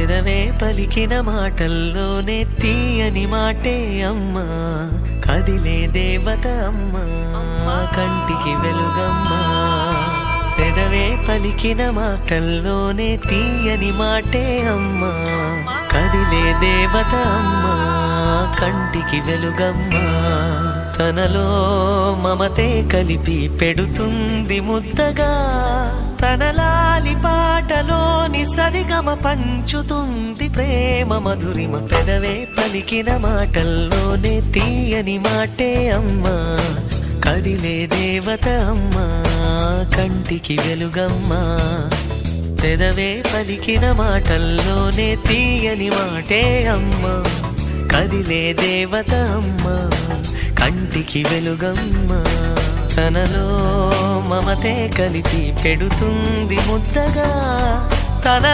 పెదవే పలికిన మాటల్లోనే తీయని మాటే అమ్మా, కదిలే దేవత అమ్మా, కంటికి వెలుగమ్మా. పెదవే పలికిన మాటల్లోనే తీయని మాటే అమ్మా, కదిలే దేవత అమ్మా, కంటికి వెలుగమ్మా. తనలో మమతే కలిపి పెడుతుంది ముద్దగా, తన లాలి పాటలోని సరిగమ పంచుతుంది ప్రేమ మధురిమ. పెదవే పలికిన మాటల్లోనే తీయని మాటే అమ్మా, కదిలే దేవత అమ్మా, కంటికి వెలుగమ్మా. పెదవే పలికిన మాటల్లోనే తీయని మాటే అమ్మా, కదిలే దేవత అమ్మా, కంటికి వెలుగమ్మా. తనలో మమతే కలిపి పెడుతుంది ముద్దగా, తన